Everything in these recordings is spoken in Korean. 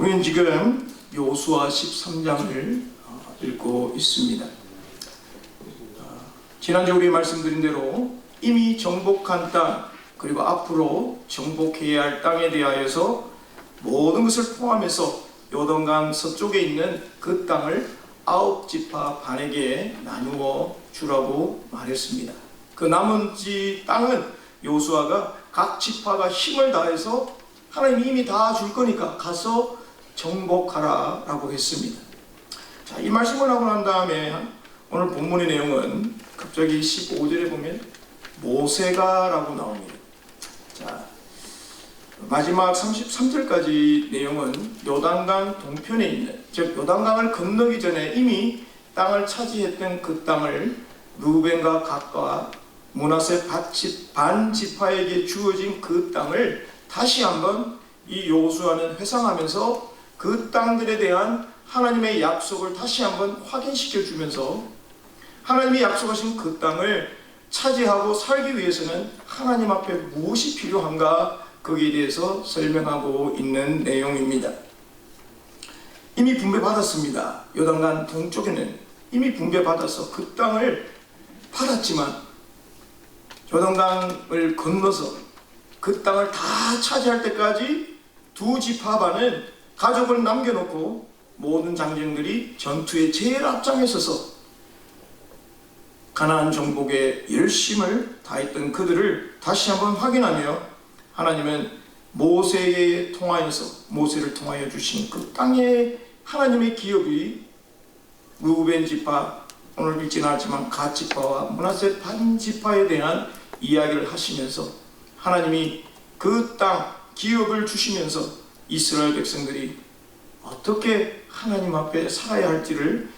우리는 지금 여호수아 13장을 읽고 있습니다. 지난주 우리 말씀드린 대로 이미 정복한 땅, 그리고 앞으로 정복해야 할 땅에 대하여서 모든 것을 포함해서 요단강 서쪽에 있는 그 땅을 9지파 반에게 나누어 주라고 말했습니다. 그 남은 땅은 여호수아가 각 지파가 힘을 다해서 하나님이 이미 다 줄 거니까 가서 정복하라 라고 했습니다. 자, 이 말씀을 하고 난 다음에 오늘 본문의 내용은 갑자기 15절에 보면 모세가 라고 나옵니다. 자, 마지막 33절까지 내용은 요단강 동편에 있는, 즉 요단강을 건너기 전에 이미 땅을 차지했던 그 땅을 루벤과 갓과 므낫세 반 지파에게 주어진 그 땅을 다시 한번 이 여호수아는 회상하면서 그 땅들에 대한 하나님의 약속을 다시 한번 확인시켜 주면서 하나님이 약속하신 그 땅을 차지하고 살기 위해서는 하나님 앞에 무엇이 필요한가, 거기에 대해서 설명하고 있는 내용입니다. 이미 분배받았습니다. 요단강 동쪽에는 이미 분배받아서 그 땅을 받았지만 요단강을 건너서 그 땅을 다 차지할 때까지 두 지파 반은 가족을 남겨놓고 모든 장정들이 전투에 제일 앞장에 서서 가나안 정복에 열심을 다했던 그들을 다시 한번 확인하며 하나님은 모세를 통하여 주신 그 땅에 하나님의 기업이 루벤 지파, 오늘 읽지는 않았지만 갓 지파와 므낫세 반 지파에 대한 이야기를 하시면서 하나님이 그 땅 기업을 주시면서 이스라엘 백성들이 어떻게 하나님 앞에 살아야 할지를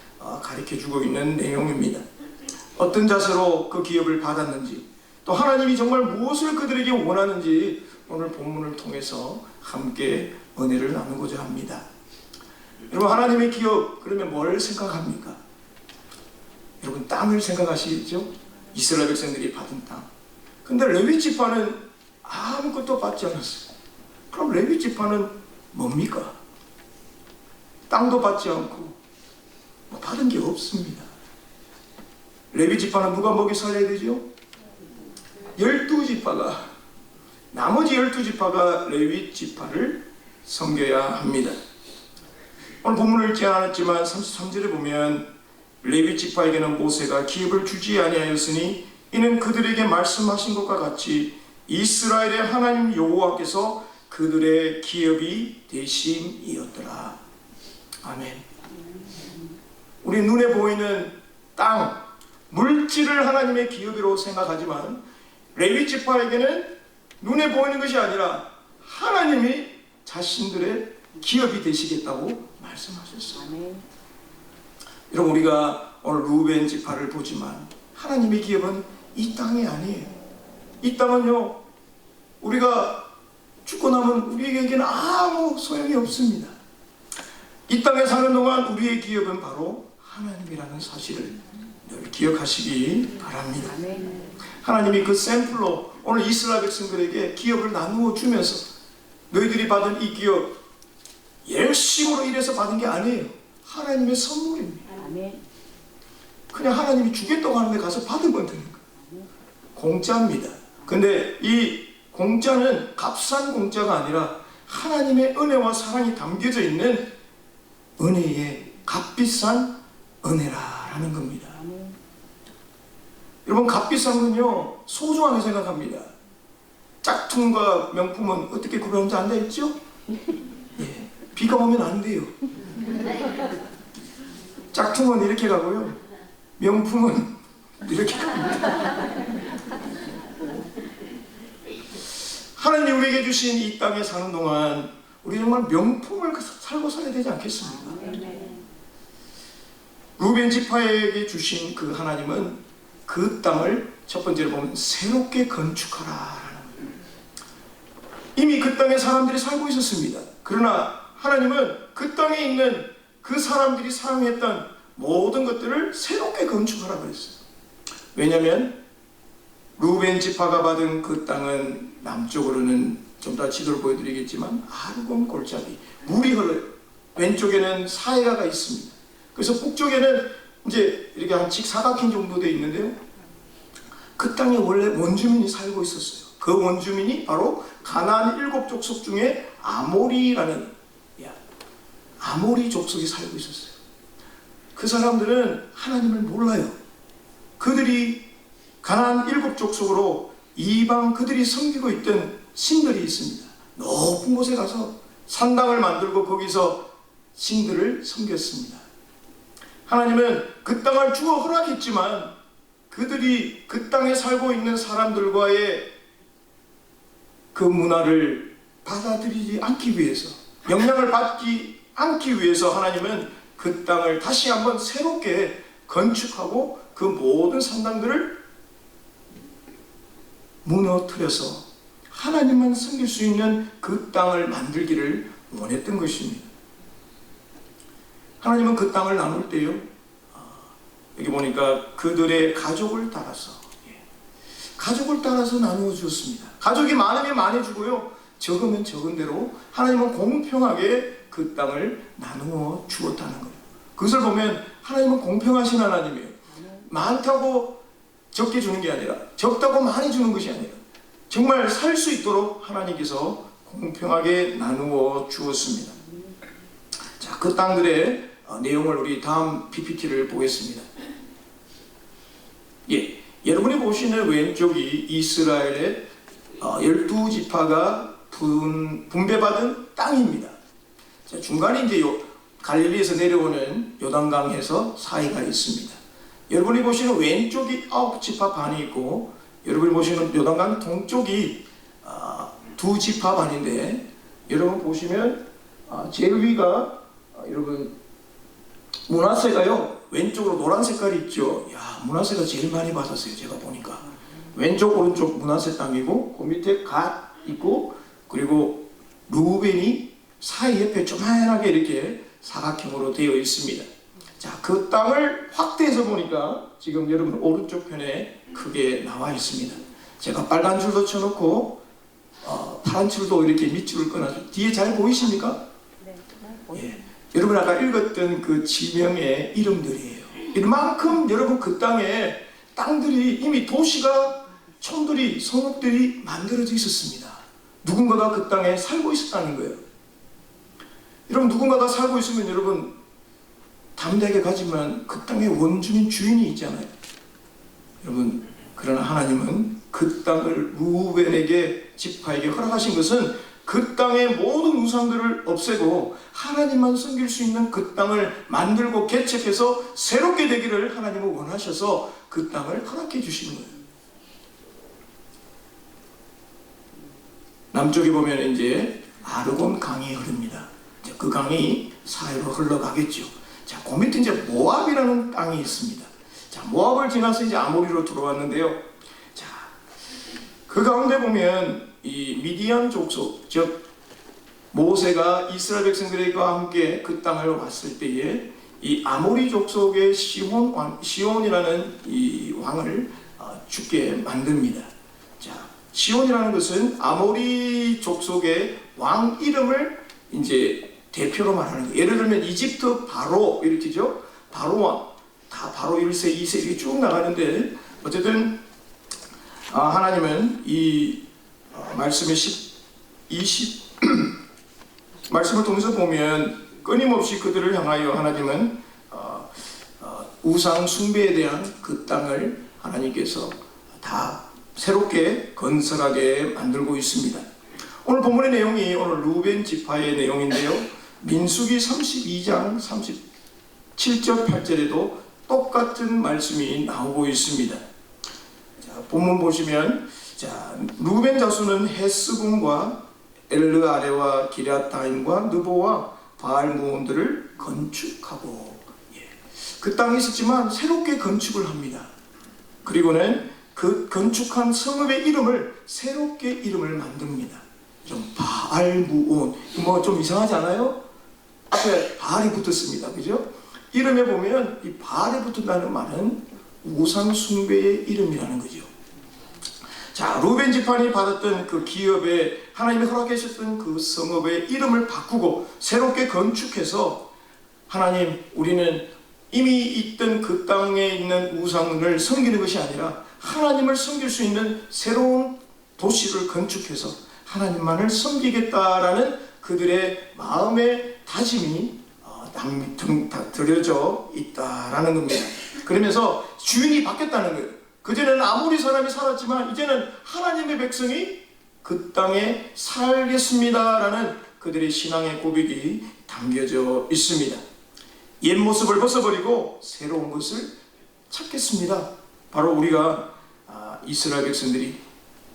가르쳐 주고 있는 내용입니다. 어떤 자세로 그 기업을 받았는지, 또 하나님이 정말 무엇을 그들에게 원하는지 오늘 본문을 통해서 함께 은혜를 나누고자 합니다. 여러분, 하나님의 기업 그러면 뭘 생각합니까? 여러분, 땅을 생각하시죠? 이스라엘 백성들이 받은 땅. 근데 레위 지파는 아무것도 받지 않았어요. 그럼 레위 지파는 뭡니까? 땅도 받지 않고 받은 게 없습니다. 레위 지파는 누가 먹여 살려야 되죠? 12지파가, 나머지 12지파가 레위 지파를 섬겨야 합니다. 오늘 본문을 읽지 않았지만 33절에 보면 레위 지파에게는 모세가 기업을 주지 아니하였으니 이는 그들에게 말씀하신 것과 같이 이스라엘의 하나님 여호와께서 그들의 기업이 되심이었더라. 아멘. 우리 눈에 보이는 땅, 물질을 하나님의 기업으로 생각하지만 레위 지파에게는 눈에 보이는 것이 아니라 하나님이 자신들의 기업이 되시겠다고 말씀하셨어요. 아멘. 여러분, 우리가 오늘 루벤 지파를 보지만 하나님의 기업은 이 땅이 아니에요. 이 땅은요, 우리가 죽고 나면 우리에게는 아무 소용이 없습니다. 이 땅에 사는 동안 우리의 기업은 바로 하나님이라는 사실을 늘 기억하시기 바랍니다. 하나님이 그 샘플로 오늘 이스라엘 백성들에게 기업을 나누어 주면서 너희들이 받은 이 기업 열심으로 일해서 받은 게 아니에요. 하나님의 선물입니다. 그냥 하나님이 주겠다고 하는데 가서 받으면 되는 거예요. 공짜입니다. 근데 이 공짜는 값싼 공짜가 아니라 하나님의 은혜와 사랑이 담겨져 있는 은혜의 값비싼 은혜라는 겁니다. 여러분, 값비싼 건요, 소중하게 생각합니다. 짝퉁과 명품은 어떻게 구별하는지 안 돼 있죠? 예, 비가 오면 안 돼요. 짝퉁은 이렇게 가고요, 명품은 이렇게 갑니다. 하나님 우리에게 주신 이 땅에 사는 동안 우리 정말 명품을 살고 살아야 되지 않겠습니까? 루벤 지파에게 주신 그 하나님은 그 땅을 첫 번째로 보면 새롭게 건축하라라는 거예요. 이미 그 땅에 사람들이 살고 있었습니다. 그러나 하나님은 그 땅에 있는 그 사람들이 사용했던 모든 것들을 새롭게 건축하라 그랬어요. 왜냐하면 루벤 지파가 받은 그 땅은 남쪽으로는 좀 더 지도를 보여드리겠지만 아르곤 골짜기, 물이 흘러요. 왼쪽에는 사해가가 있습니다. 그래서 북쪽에는 이제 이렇게 한 직사각형 정도 되어 있는데요. 그 땅에 원래 원주민이 살고 있었어요. 그 원주민이 바로 가나안 7족속 중에 아모리라는 아모리 족속이 살고 있었어요. 그 사람들은 하나님을 몰라요. 그들이 가나안 7족속으로 이방 그들이 섬기고 있던 신들이 있습니다. 높은 곳에 가서 산당을 만들고 거기서 신들을 섬겼습니다. 하나님은 그 땅을 주어 허락했지만 그들이 그 땅에 살고 있는 사람들과의 그 문화를 받아들이지 않기 위해서, 영향을 받지 않기 위해서 하나님은 그 땅을 다시 한번 새롭게 건축하고 그 모든 산당들을 무너뜨려서 하나님만 섬길 수 있는 그 땅을 만들기를 원했던 것입니다. 하나님은 그 땅을 나눌 때요, 여기 보니까 그들의 가족을 따라서 나누어 주었습니다. 가족이 많으면 많이 주고요, 적으면 적은 대로 하나님은 공평하게 그 땅을 나누어 주었다는 거예요. 그것을 보면 하나님은 공평하신 하나님이에요. 많다고 적게 주는 게 아니라, 적다고 많이 주는 것이 아니라 정말 살 수 있도록 하나님께서 공평하게 나누어 주었습니다. 자, 그 땅들의 내용을 우리 다음 PPT를 보겠습니다. 여러분이 보시는 왼쪽이 이스라엘의 12지파가 분배받은 땅입니다. 자, 중간에 이제 갈릴리에서 내려오는 요단강에서 사이가 있습니다. 여러분이 보시는 왼쪽이 9지파 반이 있고, 여러분이 보시는 요단강 동쪽이 2지파 반인데, 여러분 보시면 제일 위가 여러분 므낫세가요, 왼쪽으로 노란 색깔이 있죠. 므낫세가 제일 많이 받았어요. 제가 보니까 왼쪽 오른쪽 므낫세 땅이고, 그 밑에 갓 있고, 그리고 루벤이 사이 옆에 조만하게 이렇게 사각형으로 되어 있습니다. 자, 그 땅을 확대해서 보니까 지금 여러분 오른쪽 편에 크게 나와 있습니다. 제가 빨간 줄도 쳐놓고 파란 줄도 이렇게 밑줄을 끊어서 뒤에 잘 보이십니까? 네. 여러분 아까 읽었던 그 지명의 이름들이에요. 이만큼 여러분 그 땅에 땅들이 이미 도시가, 촌들이, 성읍들이 만들어져 있었습니다. 누군가가 그 땅에 살고 있었다는 거예요. 여러분 누군가가 살고 있으면 여러분 담대하게 가지만 그 땅에 원주민 주인이 있잖아요. 여러분, 그러나 하나님은 그 땅을 루벤에게, 지파에게 허락하신 것은 그 땅의 모든 우상들을 없애고 하나님만 섬길 수 있는 그 땅을 만들고 개척해서 새롭게 되기를 하나님은 원하셔서 그 땅을 허락해 주시는 거예요. 남쪽에 보면 이제 아르곤 강이 흐릅니다. 그 강이 사이로 흘러가겠죠. 자, 그 밑에 이제 모압이라는 땅이 있습니다. 자, 모압을 지나서 이제 아모리로 들어왔는데요. 자, 그 가운데 보면 이 미디안 족속, 즉 모세가 이스라엘 백성들과 함께 그 땅을 왔을 때에 이 아모리 족속의 시온이라는 이 왕을 죽게 만듭니다. 자, 시온이라는 것은 아모리 족속의 왕 이름을 이제 대표로 말하는 거예요. 예를 들면 이집트 바로 이렇게죠. 바로 왕, 다 바로 1세, 2세 이렇게 쭉 나가는데, 어쨌든 하나님은 이 말씀의 20 말씀을 통해서 보면 끊임없이 그들을 향하여 하나님은 우상 숭배에 대한 그 땅을 하나님께서 다 새롭게 건설하게 만들고 있습니다. 오늘 본문의 내용이 오늘 루벤 지파의 내용인데요. 민수기 32장 37절 8절에도 똑같은 말씀이 나오고 있습니다. 자, 본문 보시면, 자, 루벤 자손은 헤스본과 엘르아레와 기럇타임과 느보와 바알무온들을 건축하고, 그 땅에 있었지만 새롭게 건축을 합니다. 그리고는 그 건축한 성읍의 이름을 새롭게 이름을 만듭니다. 좀 바알무온, 뭐 좀 이상하지 않아요? 앞에 바알이 붙었습니다. 그죠? 이름에 보면 이 바알이 붙는다는 말은 우상 숭배의 이름이라는 거죠. 자, 루벤 지파이 받았던 그 기업의 하나님이 허락하셨던 그 성읍의 이름을 바꾸고 새롭게 건축해서 하나님, 우리는 이미 있던 그 땅에 있는 우상을 섬기는 것이 아니라 하나님을 섬길 수 있는 새로운 도시를 건축해서 하나님만을 섬기겠다라는 그들의 마음의 다짐이 들여져 있다라는 겁니다. 그러면서 주인이 바뀌었다는 거예요. 그전에는 아무리 사람이 살았지만 이제는 하나님의 백성이 그 땅에 살겠습니다라는 그들의 신앙의 고백이 담겨져 있습니다. 옛 모습을 벗어버리고 새로운 것을 찾겠습니다. 바로 우리가 이스라엘 백성들이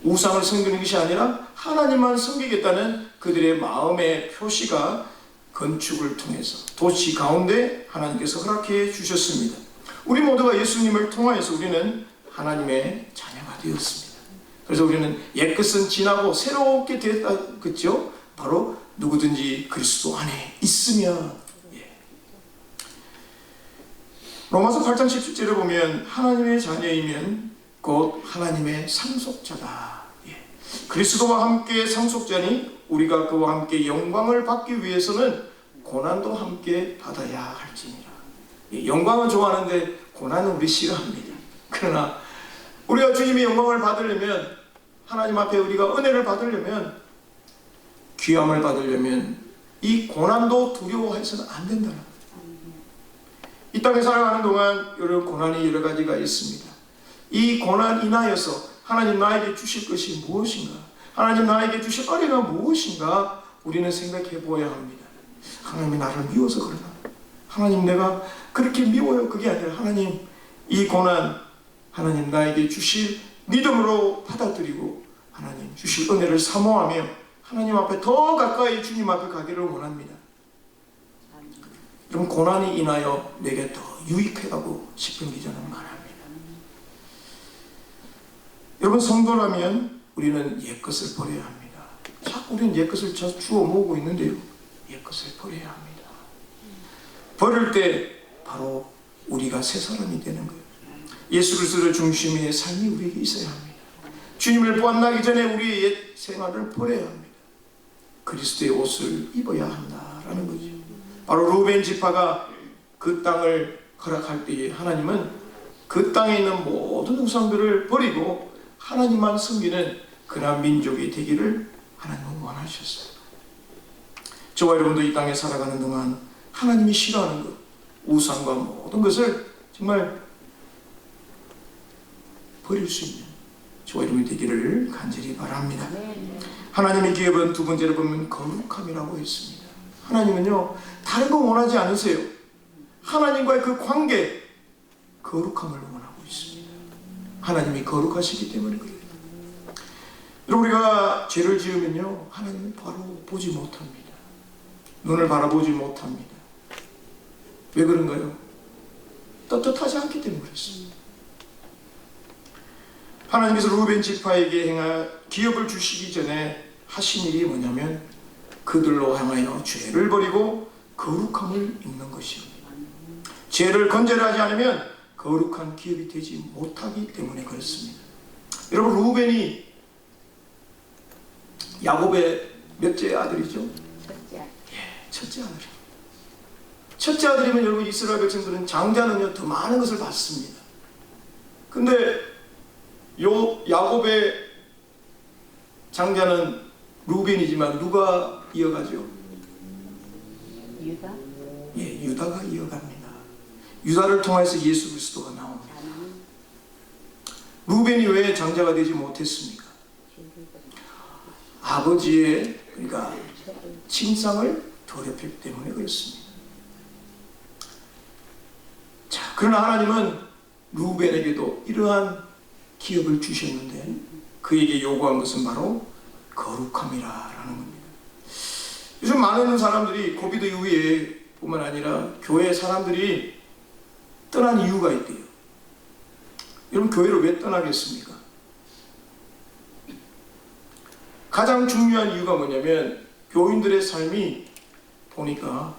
우상을 섬기는 것이 아니라 하나님만 섬기겠다는 그들의 마음의 표시가 건축을 통해서 도시 가운데 하나님께서 허락해 주셨습니다. 우리 모두가 예수님을 통하여서 우리는 하나님의 자녀가 되었습니다. 그래서 우리는 옛것은 지나고 새롭게 됐다, 그렇죠? 바로 누구든지 그리스도 안에 있으면. 로마서 8장 17절에 보면 하나님의 자녀이면 곧 하나님의 상속자다. 그리스도와 함께 상속자니 우리가 그와 함께 영광을 받기 위해서는 고난도 함께 받아야 할지니라. 영광은 좋아하는데 고난은 우리 싫어합니다. 그러나 우리가 주님의 영광을 받으려면, 하나님 앞에 우리가 은혜를 받으려면, 귀함을 받으려면 이 고난도 두려워해서는 안 된다는 거예요. 이 땅에 살아가는 동안 여러 고난이 여러 가지가 있습니다. 이 고난 인하여서 하나님 나에게 주실 것이 무엇인가, 하나님 나에게 주실 은혜가 무엇인가 우리는 생각해 보아야 합니다. 하나님이 나를 미워서 그러나, 하나님 내가 그렇게 미워요, 그게 아니라 하나님 이 고난 하나님 나에게 주실 믿음으로 받아들이고 하나님 주실 은혜를 사모하며 하나님 앞에 더 가까이 주님 앞에 가기를 원합니다. 그럼 고난이 인하여 내게 더 유익해가고 싶은 게 저는 말합니다. 여러분, 성도라면 우리는 옛것을 버려야 합니다. 자꾸 우리는 옛것을 주워 모으고 있는데요, 옛것을 버려야 합니다. 버릴 때 바로 우리가 새 사람이 되는 거예요. 예수 그리스도의 중심의 삶이 우리에게 있어야 합니다. 주님을 만나기 전에 우리의 옛 생활을 버려야 합니다. 그리스도의 옷을 입어야 한다라는 거죠. 바로 루벤 지파가 그 땅을 허락할 때에 하나님은 그 땅에 있는 모든 우상들을 버리고 하나님만 섬기는 그런 민족이 되기를 하나님은 원하셨어요. 저와 여러분도 이 땅에 살아가는 동안 하나님이 싫어하는 것, 우상과 모든 것을 정말 버릴 수 있는 저와 여러분이 되기를 간절히 바랍니다. 하나님의 기업은 두 번째로 보면 거룩함이라고 했습니다. 하나님은요, 다른 거 원하지 않으세요. 하나님과의 그 관계, 거룩함을 원하고 있습니다. 하나님이 거룩하시기 때문에 그래요. 우리가 죄를 지으면요, 하나님은 바로 보지 못합니다. 눈을 바라보지 못합니다. 왜 그런가요? 떳떳하지 않기 때문에 그렇습니다. 하나님께서 루벤 지파에게 기업을 주시기 전에 하신 일이 뭐냐면 그들로 향하여 죄를 버리고 거룩함을 입는 것입니다. 죄를 건절하지 않으면 거룩한 기업이 되지 못하기 때문에 그렇습니다. 여러분, 루벤이 야곱의 몇째 아들이죠? 첫째 아들. 첫째 아들이면 여러분, 이스라엘 백성들은 장자는요 더 많은 것을 받습니다. 근데 야곱의 장자는 루벤이지만 누가 이어가죠? 유다? 예, 유다가 이어갑니다. 유다를 통해서 예수 그리스도가 나옵니다. 루벤이 왜 장자가 되지 못했습니까? 아버지의, 그러니까 침상을 더럽혔기 때문에 그렇습니다. 자, 그러나 하나님은 루벤에게도 이러한 기업을 주셨는데 그에게 요구한 것은 바로 거룩함이라는 겁니다. 요즘 많은 사람들이 코비드 이후에 뿐만 아니라 교회 사람들이 떠난 이유가 있대요. 여러분, 교회를 왜 떠나겠습니까? 가장 중요한 이유가 뭐냐면 교인들의 삶이 보니까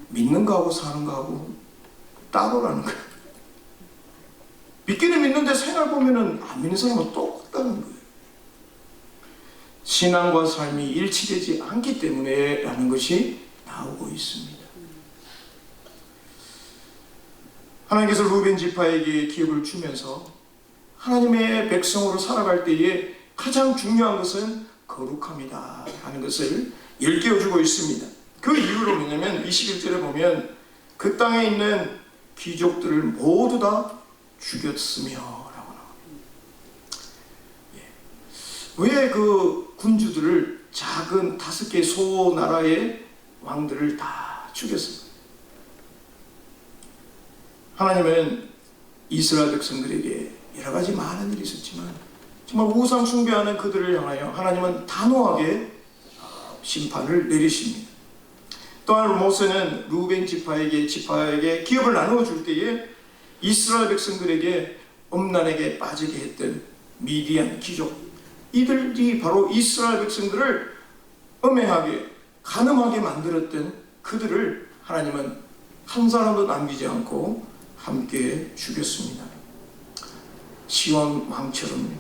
믿는 거하고 사는 거하고 따로라는 거예요. 믿기는 믿는데 생활 보면은 안 믿는 사람은 똑같다는 거예요. 신앙과 삶이 일치되지 않기 때문에 라는 것이 나오고 있습니다. 하나님께서 루벤 지파에게 기업을 주면서 하나님의 백성으로 살아갈 때에 가장 중요한 것은 거룩함이다 하는 것을 일깨워주고 있습니다. 그 이유로 뭐냐면 21절에 보면 그 땅에 있는 귀족들을 모두 다 죽였으며 라고 나옵니다. 왜 그 군주들을 작은 5개 소나라의 왕들을 다 죽였습니까? 하나님은 이스라엘 백성들에게 여러 가지 많은 일이 있었지만 정말 우상 숭배하는 그들을 향하여 하나님은 단호하게 심판을 내리십니다. 또한 모세는 루벤 지파에게 기업을 나누어 줄 때에 이스라엘 백성들에게 엄난에게 빠지게 했던 미디안 귀족, 이들이 바로 이스라엘 백성들을 엄행하게 간음하게 만들었던 그들을 하나님은 한 사람도 남기지 않고 함께 죽였습니다. 시온 왕처럼요.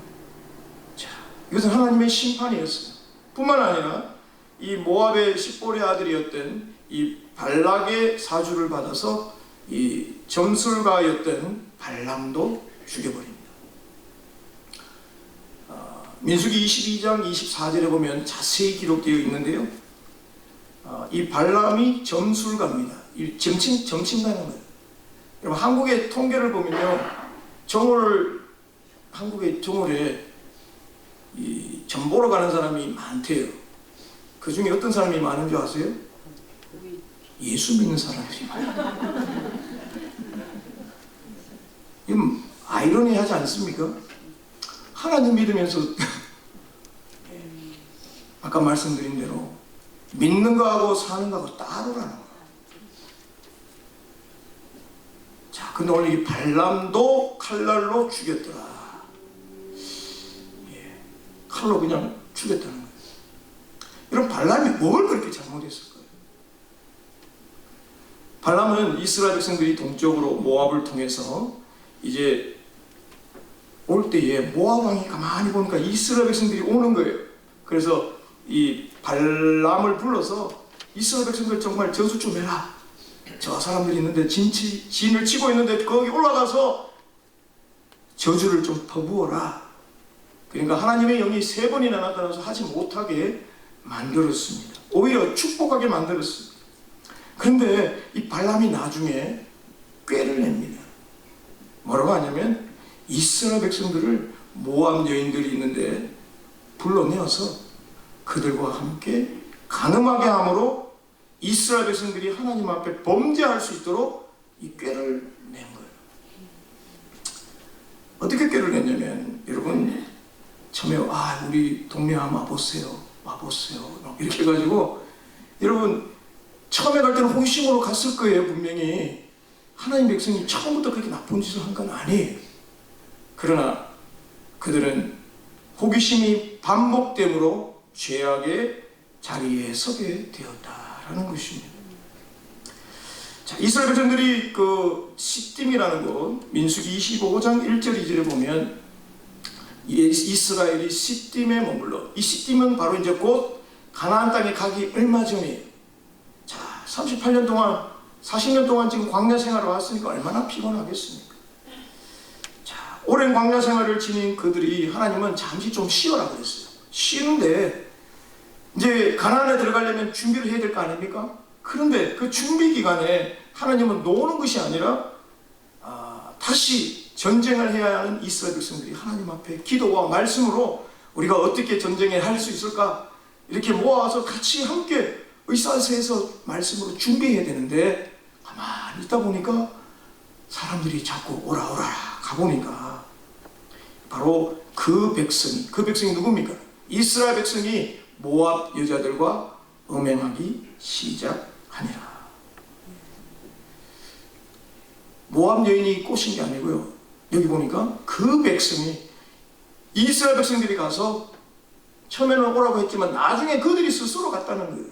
자, 이것은 하나님의 심판이었어요. 뿐만 아니라 이 모압의 십볼의 아들이었던 이 발락의 사주를 받아서 이 점술가였던 발람도 죽여버립니다. 민수기 22장 24절에 보면 자세히 기록되어 있는데요. 이 발람이 점술가입니다. 이 점친다는 거예요. 여러분, 한국의 통계를 보면요, 한국의 정월에 이 점 보러 가는 사람이 많대요. 그 중에 어떤 사람이 많은 줄 아세요? 예수 믿는 사람들이 많아요. 이건 아이러니하지 않습니까? 하나님 믿으면서 아까 말씀드린 대로 믿는 거하고 사는 거하고 따로라는 거예요. 자, 근데 오늘 이 발람도 칼날로 죽였더라. 칼로 그냥 죽였다는 거예요. 이런 발람이 뭘 그렇게 잘못했을까요? 발람은 이스라엘 백성들이 동쪽으로 모압을 통해서 이제 올 때에 모압 왕이 가만히 보니까 이스라엘 백성들이 오는 거예요. 그래서 이 발람을 불러서 이스라엘 백성들 정말 저주 좀 해라. 저 사람들이 있는데 진을 치고 있는데 거기 올라가서 저주를 좀 퍼부어라. 그러니까 하나님의 영이 3번이나 나타나서 하지 못하게 만들었습니다. 오히려 축복하게 만들었습니다. 그런데 이 발람이 나중에 꾀를 냅니다. 뭐라고 하냐면 이스라엘 백성들을 모압 여인들이 있는데 불러내어서 그들과 함께 간음하게 함으로 이스라엘 백성들이 하나님 앞에 범죄할 수 있도록 이 꾀를 낸 거예요. 어떻게 꾀를 냈냐면, 여러분 처음에 우리 동네 한번 와보세요 이렇게 해가지고, 여러분 처음에 갈 때는 호기심으로 갔을 거예요. 분명히 하나님 백성이 처음부터 그렇게 나쁜 짓을 한 건 아니에요. 그러나 그들은 호기심이 반복됨으로 죄악의 자리에 서게 되었다라는 것입니다. 자, 이스라엘 백성들이 그 시딤이라는 곳, 민수기 25장 1절 2절에 보면 이스라엘이 시딤에 머물러, 이 시딤은 바로 이제 곧 가나안 땅에 가기 얼마 전이에요. 자, 38년 동안 40년 동안 지금 광야 생활을 왔으니까 얼마나 피곤하겠습니까? 자, 오랜 광야 생활을 지닌 그들이 하나님은 잠시 좀 쉬어라 그랬어요. 쉬는데 이제 가나안에 들어가려면 준비를 해야 될 거 아닙니까? 그런데 그 준비 기간에 하나님은 노는 것이 아니라 다시 전쟁을 해야 하는 이스라엘 백성들이 하나님 앞에 기도와 말씀으로 우리가 어떻게 전쟁에 할 수 있을까 이렇게 모아서 같이 함께 의사세에서 말씀으로 준비해야 되는데, 가만히 있다 보니까 사람들이 자꾸 오라 가보니까 바로 그 백성이 누굽니까? 이스라엘 백성이 모압 여자들과 음행하기 시작하니라. 모압 여인이 꼬신 게 아니고요, 여기 보니까 그 백성이, 이스라엘 백성들이 가서 처음에는 오라고 했지만 나중에 그들이 스스로 갔다는 거예요.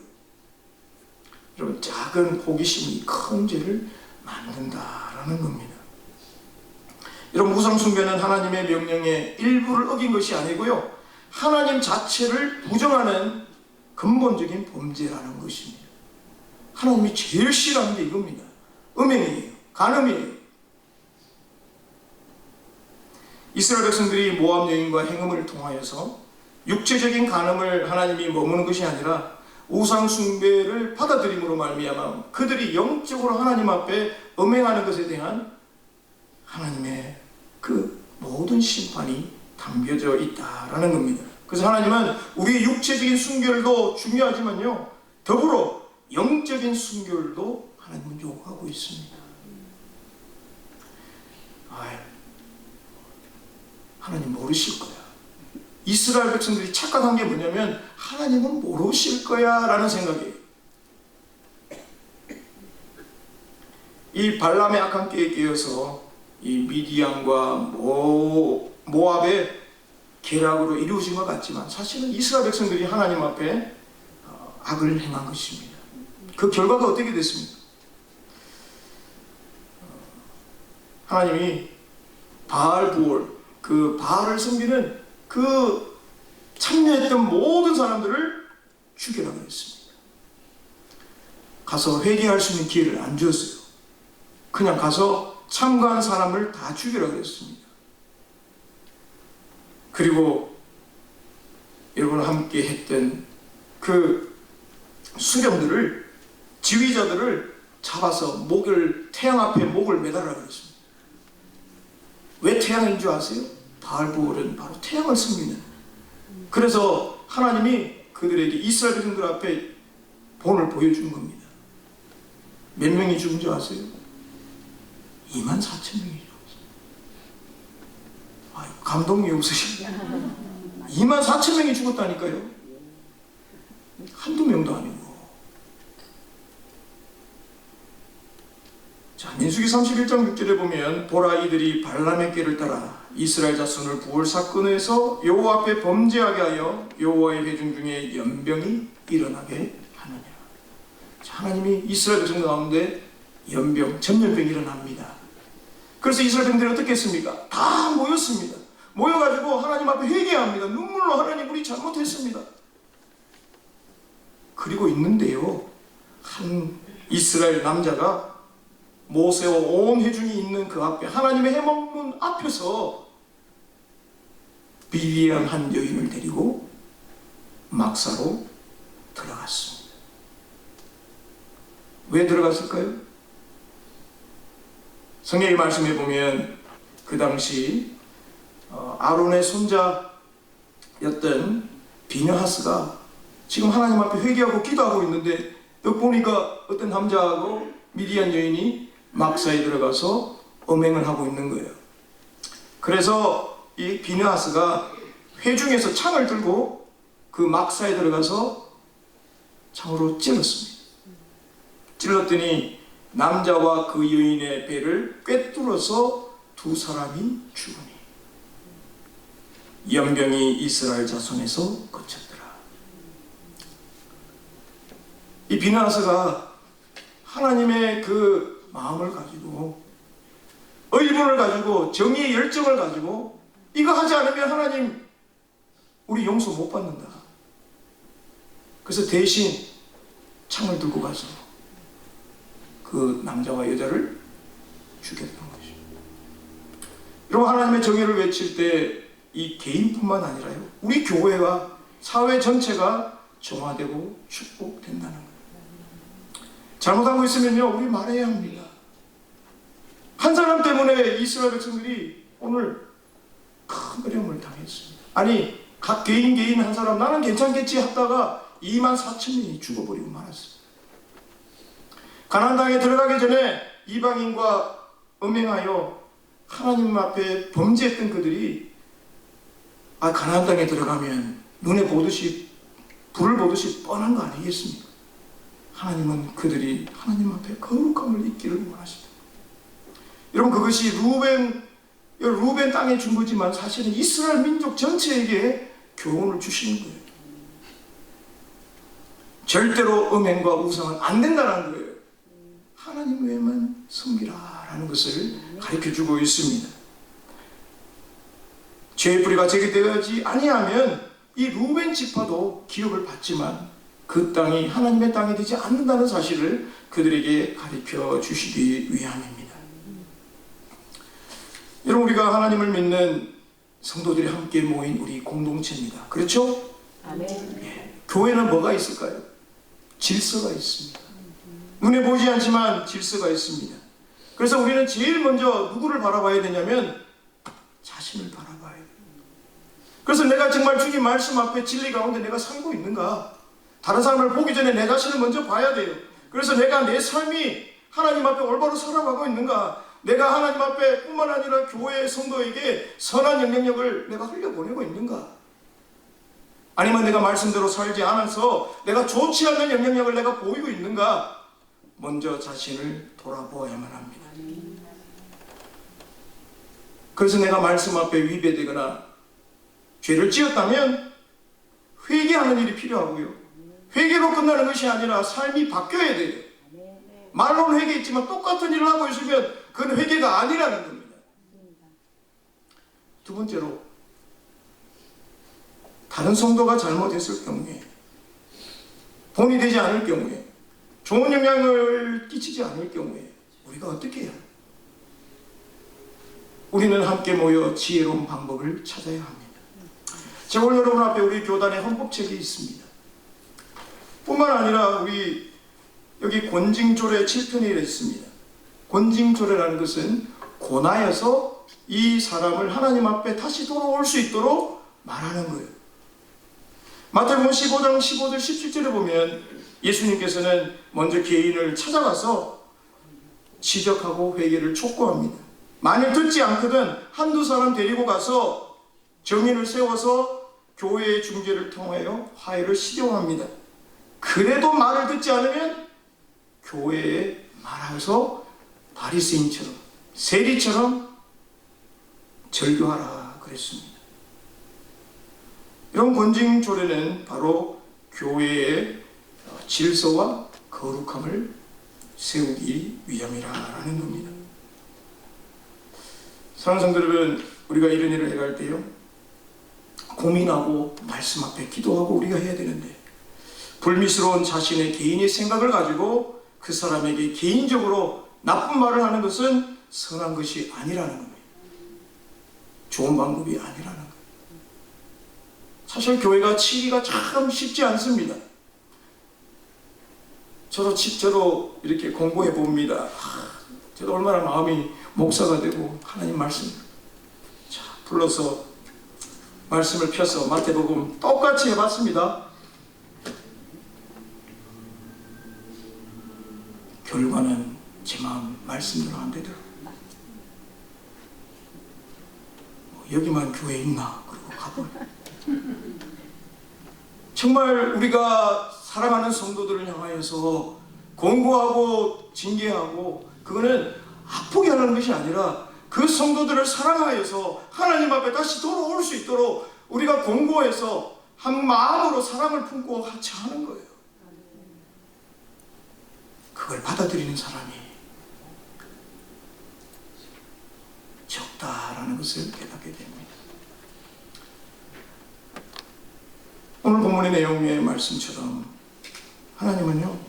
여러분, 작은 호기심이 큰 죄를 만든다라는 겁니다. 여러분, 우상 숭배는 하나님의 명령의 일부를 어긴 것이 아니고요, 하나님 자체를 부정하는 근본적인 범죄라는 것입니다. 하나님이 제일 싫어하는 게 이겁니다. 음행이에요. 간음이에요. 이스라엘 백성들이 모압 여인과 행음을 통하여서 육체적인 간음을 하나님이 머무는 것이 아니라 우상 숭배를 받아들임으로 말미암아 그들이 영적으로 하나님 앞에 음행하는 것에 대한 하나님의 그 모든 심판이 담겨져 있다라는 겁니다. 그래서 하나님은 우리의 육체적인 순결도 중요하지만요, 더불어 영적인 순결도 하나님은 요구하고 있습니다. 하나님 모르실 거야. 이스라엘 백성들이 착각한 게 뭐냐면 하나님은 모르실 거야 라는 생각이에요. 이 발람의 악한 깨에 끼어서 이 미디안과 모압의 계략으로 이루어진 것 같지만 사실은 이스라엘 백성들이 하나님 앞에 악을 행한 것입니다. 그 결과가 어떻게 됐습니까? 하나님이 바알부올, 그 바알을 섬기는 그 참여했던 모든 사람들을 죽이라고 했습니다. 가서 회개할 수 있는 기회를 안 주었어요. 그냥 가서 참가한 사람을 다 죽이라고 했습니다. 그리고 여러분 함께 했던 그 수령들을, 지휘자들을 잡아서 태양 앞에 목을 매달으라고 했습니다. 왜 태양인 줄 아세요? 바알부올은 바로 태양을 섬기는. 그래서 하나님이 그들에게 이스라엘 백성들 앞에 본을 보여준 겁니다. 몇 명이 죽은 줄 아세요? 24,000명이 죽었어요. 감동이 없으시죠? 24,000명이 죽었다니까요. 한두 명도 아니고. 자, 민수기 31장 6절에 보면 보라 이들이 발람의 길을 따라 이스라엘 자손을 부올 사건에서 여호와 앞에 범죄하게 하여 여호와의 회중 중에 연병이 일어나게 하느니라. 자, 하나님이 이스라엘 백성 가운데 전염병이 일어납니다. 그래서 이스라엘 백성들이 어떻게 했습니까? 다 모였습니다. 모여가지고 하나님 앞에 회개합니다. 눈물로 하나님 우리 잘못했습니다. 그리고 있는데요, 한 이스라엘 남자가 모세와 온 회중이 있는 그 앞에 하나님의 해먹문 앞에서 미디안 한 여인을 데리고 막사로 들어갔습니다. 왜 들어갔을까요? 성경의 말씀에 보면 그 당시 아론의 손자였던 비느하스가 지금 하나님 앞에 회개하고 기도하고 있는데 여기 보니까 어떤 남자하고 미디안 여인이 막사에 들어가서 음행을 하고 있는 거예요. 그래서 이 비느하스가 회중에서 창을 들고 그 막사에 들어가서 창으로 찔렀습니다. 찔렀더니 남자와 그 여인의 배를 꿰뚫어서 두 사람이 죽으니 연병이 이스라엘 자손에서 거쳤더라. 이 비느하스가 하나님의 그 마음을 가지고, 의문을 가지고, 정의의 열정을 가지고 이거 하지 않으면 하나님 우리 용서 못 받는다. 그래서 대신 창을 들고 가서 그 남자와 여자를 죽였던 것입니다. 여러분, 하나님의 정의를 외칠 때 이 개인뿐만 아니라요, 우리 교회가, 사회 전체가 정화되고 축복된다는 거예요. 잘못한 거 있으면요, 우리 말해야 합니다. 한 사람 때문에 이스라엘 백성들이 오늘 큰 어려움을 당했습니다. 아니, 각 개인 한 사람 나는 괜찮겠지 하다가 24,000명이 죽어버리고 말았습니다. 가나안 땅에 들어가기 전에 이방인과 음행하여 하나님 앞에 범죄했던 그들이 가나안 땅에 들어가면 눈에 보듯이, 불을 보듯이 뻔한 거 아니겠습니까? 하나님은 그들이 하나님 앞에 거룩함을 잊기를 원하십니다. 여러분, 그것이 루벤 땅에 준 거지만 사실은 이스라엘 민족 전체에게 교훈을 주시는 거예요. 절대로 음행과 우상은 안 된다는 거예요. 하나님 외에만 섬기라라는 것을 가르쳐주고 있습니다. 죄의 뿌리가 제거되지 아니하면 이 루벤 지파도 기업을 받지만 그 땅이 하나님의 땅이 되지 않는다는 사실을 그들에게 가르쳐 주시기 위함입니다. 여러분, 우리가 하나님을 믿는 성도들이 함께 모인 우리 공동체입니다. 그렇죠? 아멘. 예. 교회는 뭐가 있을까요? 질서가 있습니다. 눈에 보이지 않지만 질서가 있습니다. 그래서 우리는 제일 먼저 누구를 바라봐야 되냐면 자신을 바라봐야 돼요. 그래서 내가 정말 주님 말씀 앞에 진리 가운데 내가 살고 있는가? 다른 사람을 보기 전에 내 자신을 먼저 봐야 돼요. 그래서 내가 내 삶이 하나님 앞에 올바로 살아가고 있는가? 내가 하나님 앞에 뿐만 아니라 교회 성도에게 선한 영향력을 내가 흘려보내고 있는가? 아니면 내가 말씀대로 살지 않아서 내가 좋지 않는 영향력을 내가 보이고 있는가? 먼저 자신을 돌아보아야만 합니다. 그래서 내가 말씀 앞에 위배되거나 죄를 지었다면 회개하는 일이 필요하고요. 회개로 끝나는 것이 아니라 삶이 바뀌어야 돼요. 말로는 회개했지만 똑같은 일을 하고 있으면 그건 회개가 아니라는 겁니다. 두 번째로, 다른 성도가 잘못했을 경우에, 본이 되지 않을 경우에, 좋은 영향을 끼치지 않을 경우에 우리가 어떻게 해야 합니까? 우리는 함께 모여 지혜로운 방법을 찾아야 합니다. 제가 오늘 여러분 앞에 우리 교단의 헌법책이 있습니다. 뿐만 아니라 우리 여기 권징조례 7편이 있습니다. 권징조례라는 것은 고나여서 이 사람을 하나님 앞에 다시 돌아올 수 있도록 말하는 거예요. 마태복음 15장 15절 17절에 보면 예수님께서는 먼저 개인을 찾아가서 지적하고 회개를 촉구합니다. 만일 듣지 않거든 한두 사람 데리고 가서 정인을 세워서 교회의 중재를 통하여 화해를 시도합니다. 그래도 말을 듣지 않으면 교회에 말하여서 바리새인처럼 세리처럼 절교하라 그랬습니다. 이런 권징조례는 바로 교회의 질서와 거룩함을 세우기 위함이라는 겁니다. 사랑하는 성도 여러분, 우리가 이런 일을 해갈 때요, 고민하고 말씀 앞에 기도하고 우리가 해야 되는데, 불미스러운 자신의 개인의 생각을 가지고 그 사람에게 개인적으로 나쁜 말을 하는 것은 선한 것이 아니라는 겁니다. 좋은 방법이 아니라는 거예요. 사실 교회가 치기가 참 쉽지 않습니다. 저도 이렇게 공부해 봅니다. 저도 얼마나 마음이 목사가 되고 하나님 말씀 불러서 말씀을 펴서 마태복음 똑같이 해봤습니다. 결과는 제 마음 말씀대로 안 되더라고요. 여기만 교회 있나 그러고 가버려요. 정말 우리가 사랑하는 성도들을 향하여서 권고하고 징계하고 그거는 아프게 하는 것이 아니라 그 성도들을 사랑하여서 하나님 앞에 다시 돌아올 수 있도록 우리가 권고해서 한 마음으로 사랑을 품고 같이 하는 거예요. 그걸 받아들이는 사람이 적다라는 것을 깨닫게 됩니다. 오늘 본문의 내용의 말씀처럼 하나님은요,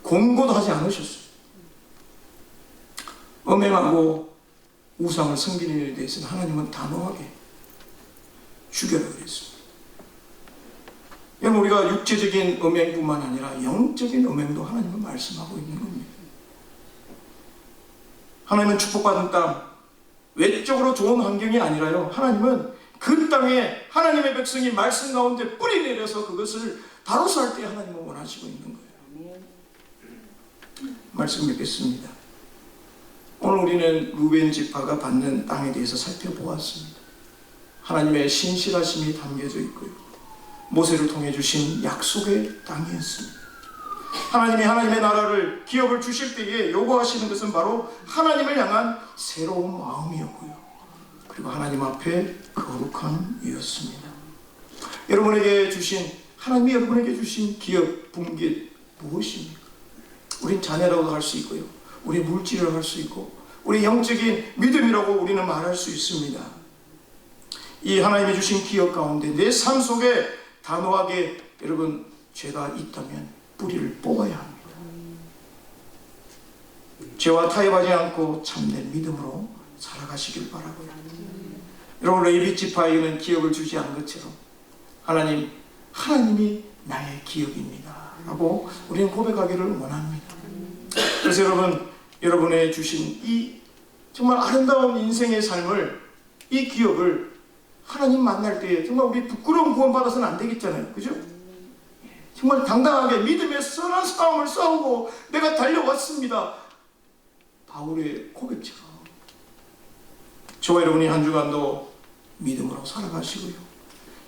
권고도 하지 않으셨어요. 음행하고 우상을 섬기는 일에 대해서는 하나님은 단호하게 죽여라 그랬습니다. 여러분, 우리가 육체적인 음행뿐만 아니라 영적인 음행도 하나님은 말씀하고 있는 겁니다. 하나님은 축복받은 땅, 외적으로 좋은 환경이 아니라요, 하나님은 그 땅에 하나님의 백성이 말씀 가운데 뿌리 내려서 그것을 다뤄서 할 때 하나님은 원하시고 있는 거예요. 말씀 맺겠습니다. 오늘 우리는 루벤 지파가 받는 땅에 대해서 살펴보았습니다. 하나님의 신실하심이 담겨져 있고요, 모세를 통해 주신 약속의 땅이었습니다. 하나님이 하나님의 나라를 기업을 주실 때에 요구하시는 것은 바로 하나님을 향한 새로운 마음이었고요, 그리고 하나님 앞에 거룩함이었습니다. 하나님이 여러분에게 주신 기업, 분깃 무엇입니까? 우린 자녀라고 할 수 있고요, 우리 물질이라고 할 수 있고, 우리 영적인 믿음이라고 우리는 말할 수 있습니다. 이 하나님이 주신 기억 가운데 내 삶 속에 단호하게 여러분 죄가 있다면 뿌리를 뽑아야 합니다. 죄와 타협하지 않고 참된 믿음으로 살아가시길 바라고요. 여러분 레위 지파에게는 기업을 주지 않은 것처럼 하나님이 나의 기업입니다 라고 우리는 고백하기를 원합니다. 그래서 여러분의 주신 이 정말 아름다운 인생의 삶을, 이 기업을 하나님 만날 때 정말 우리 부끄러운 구원받아서는 안 되겠잖아요. 그죠? 정말 당당하게 믿음의 선한 싸움을 싸우고 내가 달려왔습니다. 바울의 고백처럼 저와 여러분이 한 주간도 믿음으로 살아가시고요.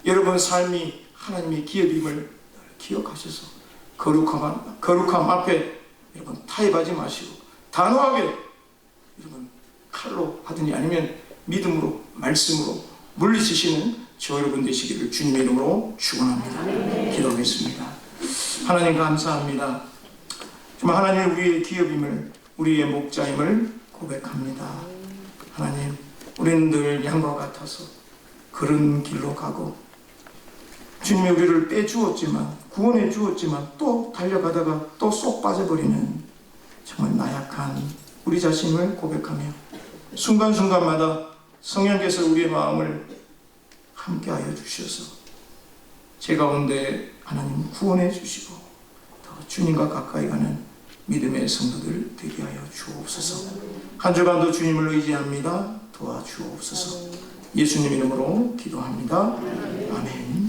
여러분 삶이 하나님의 기업임을 기억하셔서 거룩함 앞에 여러분 타협하지 마시고 단호하게 여러분 칼로 하든지 아니면 믿음으로 말씀으로 물리치시는 저 여러분 되시기를 주님의 이름으로 축원합니다. 기도하겠습니다. 하나님 감사합니다. 정말 하나님 우리의 기업임을, 우리의 목자임을 고백합니다. 하나님 우리는 늘 양과 같아서 그런 길로 가고 주님이 우리를 빼주었지만 구원해 주었지만 또 달려가다가 또 쏙 빠져버리는 정말 나약한 우리 자신을 고백하며 순간순간마다 성령께서 우리의 마음을 함께하여 주셔서 제 가운데 하나님 구원해 주시고 더 주님과 가까이 가는 믿음의 성도들 되게 하여 주옵소서. 한 주간도 주님을 의지합니다. 도와주옵소서. 예수님 이름으로 기도합니다. 아멘.